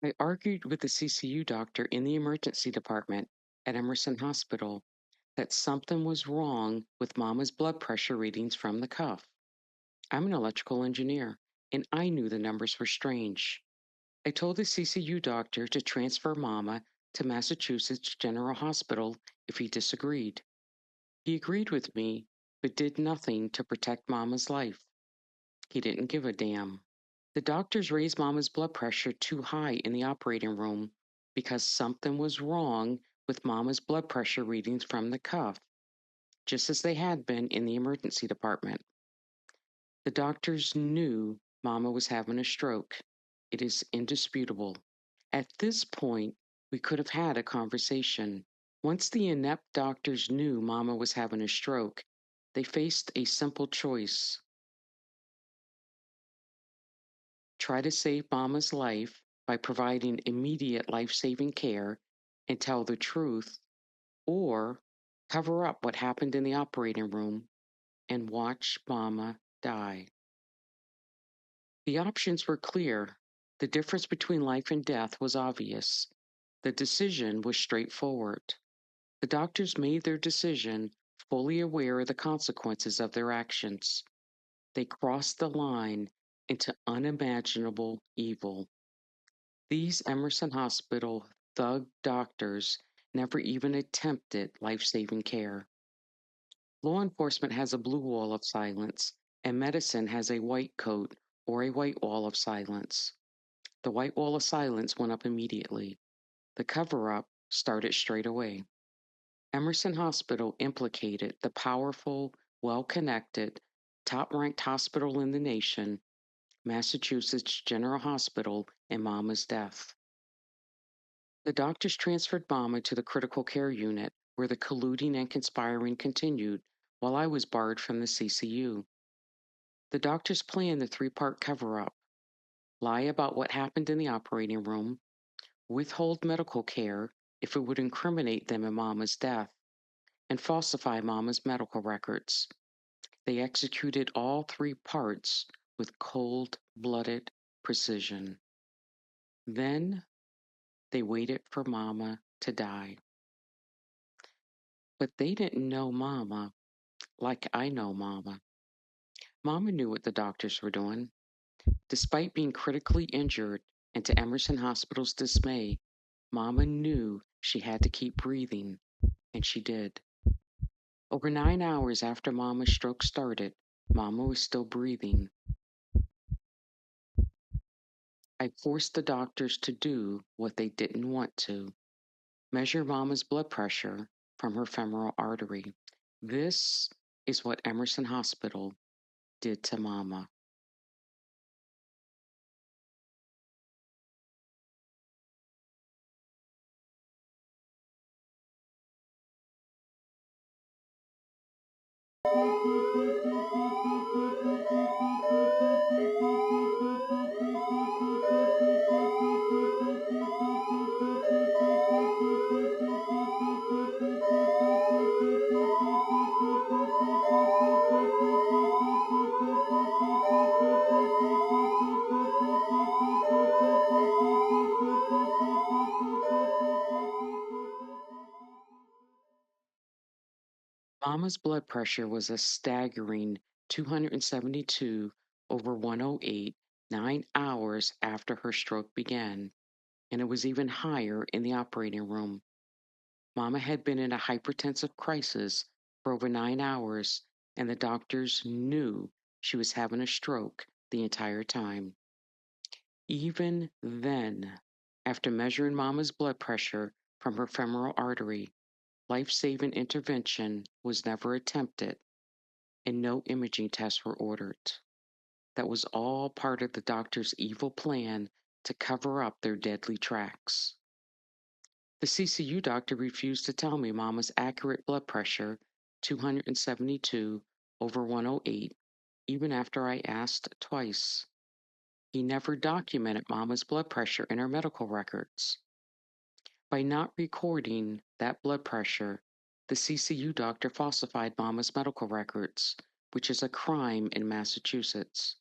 I argued with the CCU doctor in the emergency department at Emerson Hospital that something was wrong with Mama's blood pressure readings from the cuff. I'm an electrical engineer, and I knew the numbers were strange. I told the CCU doctor to transfer Mama to Massachusetts General Hospital if he disagreed. He agreed with me, but did nothing to protect Mama's life. He didn't give a damn. The doctors raised Mama's blood pressure too high in the operating room because something was wrong with Mama's blood pressure readings from the cuff, just as they had been in the emergency department. The doctors knew Mama was having a stroke. It is indisputable. At this point, we could have had a conversation. Once the inept doctors knew Mama was having a stroke, they faced a simple choice: try to save Mama's life by providing immediate life saving care and tell the truth, or cover up what happened in the operating room and watch Mama die. The options were clear. The difference between life and death was obvious. The decision was straightforward. The doctors made their decision fully aware of the consequences of their actions. They crossed the line into unimaginable evil. These Emerson Hospital thug doctors never even attempted life saving care. Law enforcement has a blue wall of silence, and medicine has a white coat or a white wall of silence. The white wall of silence went up immediately. The cover up started straight away. Emerson Hospital implicated the powerful, well connected, top ranked hospital in the nation, Massachusetts General Hospital, in Mama's death. The doctors transferred Mama to the critical care unit, where the colluding and conspiring continued while I was barred from the CCU. The doctors planned the three-part cover up: lie about what happened in the operating room, withhold medical care if it would incriminate them in Mama's death, and falsify Mama's medical records. They executed all three parts with cold-blooded precision. Then they waited for Mama to die. But they didn't know Mama like I know Mama. Mama knew what the doctors were doing. Despite being critically injured, and to Emerson Hospital's dismay, Mama knew she had to keep breathing, and she did. Over 9 hours after Mama's stroke started, Mama was still breathing. I forced the doctors to do what they didn't want to: measure Mama's blood pressure from her femoral artery. This is what Emerson Hospital did to Mama. Mama's blood pressure was a staggering 272 over 108 9 hours after her stroke began, and it was even higher in the operating room. Mama had been in a hypertensive crisis for over 9 hours, and the doctors knew she was having a stroke the entire time. Even then, after measuring Mama's blood pressure from her femoral artery, life-saving intervention was never attempted, and no imaging tests were ordered. That was all part of the doctor's evil plan to cover up their deadly tracks. The CCU doctor refused to tell me Mama's accurate blood pressure, 272 over 108, even after I asked twice. He never documented Mama's blood pressure in her medical records. By not recording that blood pressure, the CCU doctor falsified Mama's medical records, which is a crime in Massachusetts.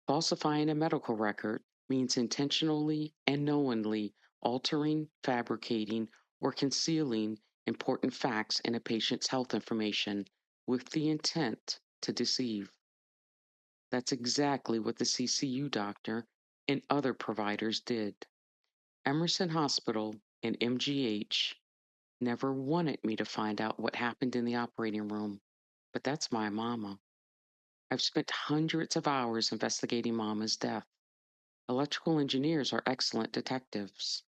Falsifying a medical record means intentionally and knowingly altering, fabricating, or concealing important facts in a patient's health information with the intent to deceive. That's exactly what the CCU doctor and other providers did. Emerson Hospital and MGH never wanted me to find out what happened in the operating room, but that's my mama. I've spent hundreds of hours investigating Mama's death. Electrical engineers are excellent detectives.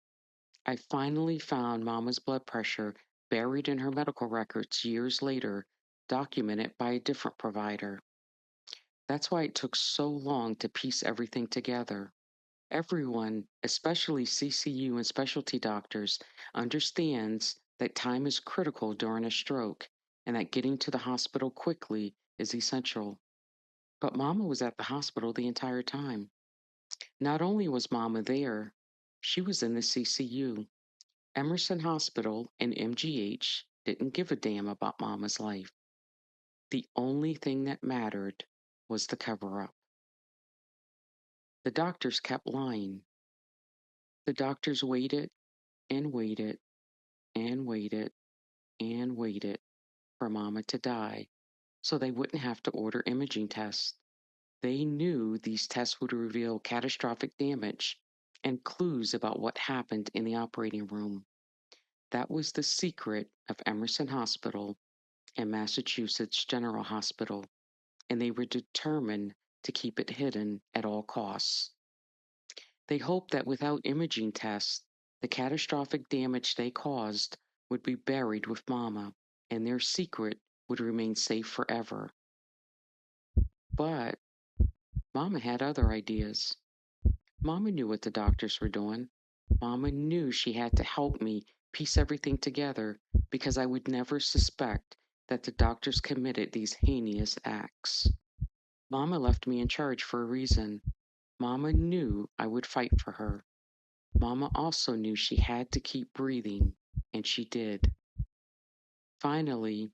I finally found Mama's blood pressure buried in her medical records years later, documented by a different provider. That's why it took so long to piece everything together. Everyone, especially CCU and specialty doctors, understands that time is critical during a stroke and that getting to the hospital quickly is essential. But Mama was at the hospital the entire time. Not only was Mama there, she was in the CCU. Emerson Hospital and MGH didn't give a damn about Mama's life. The only thing that mattered was the cover up. The doctors kept lying. The doctors waited and waited and waited and waited for Mama to die so they wouldn't have to order imaging tests. They knew these tests would reveal catastrophic damage and clues about what happened in the operating room. That was the secret of Emerson Hospital and Massachusetts General Hospital, and they were determined to keep it hidden at all costs. They hoped that without imaging tests, the catastrophic damage they caused would be buried with Mama, and their secret would remain safe forever. But Mama had other ideas. Mama knew what the doctors were doing. Mama knew she had to help me piece everything together because I would never suspect that the doctors committed these heinous acts. Mama left me in charge for a reason. Mama knew I would fight for her. Mama also knew she had to keep breathing, and she did. Finally,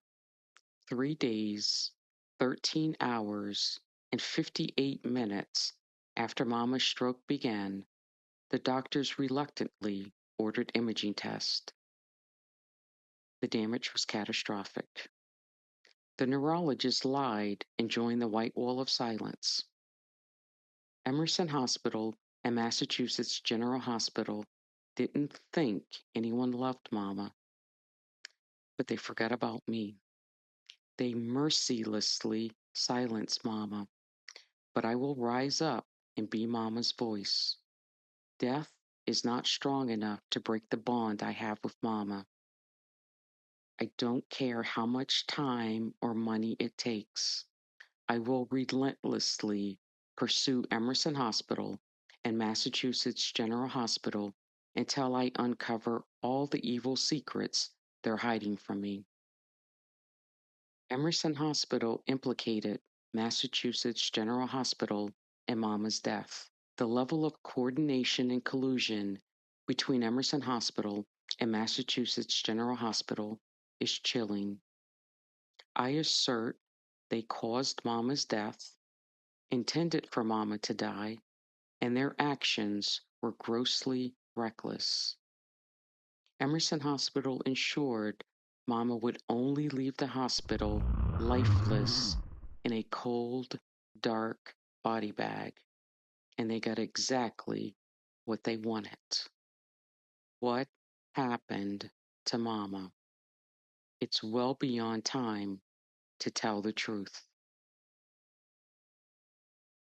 3 days, 13 hours, and 58 minutes after Mama's stroke began, the doctors reluctantly ordered imaging tests. The damage was catastrophic. The neurologist lied and joined the white wall of silence. Emerson Hospital and Massachusetts General Hospital didn't think anyone loved Mama, but they forgot about me. They mercilessly silenced Mama, but I will rise up and be Mama's voice. Death is not strong enough to break the bond I have with Mama. I don't care how much time or money it takes. I will relentlessly pursue Emerson Hospital and Massachusetts General Hospital until I uncover all the evil secrets they're hiding from me. Emerson Hospital implicated Massachusetts General Hospital in Mama's death. The level of coordination and collusion between Emerson Hospital and Massachusetts General Hospital is chilling. I assert they caused Mama's death, intended for Mama to die, and their actions were grossly reckless. Emerson Hospital ensured Mama would only leave the hospital lifeless in a cold, dark body bag, and they got exactly what they wanted. What happened to Mama? It's well beyond time to tell the truth.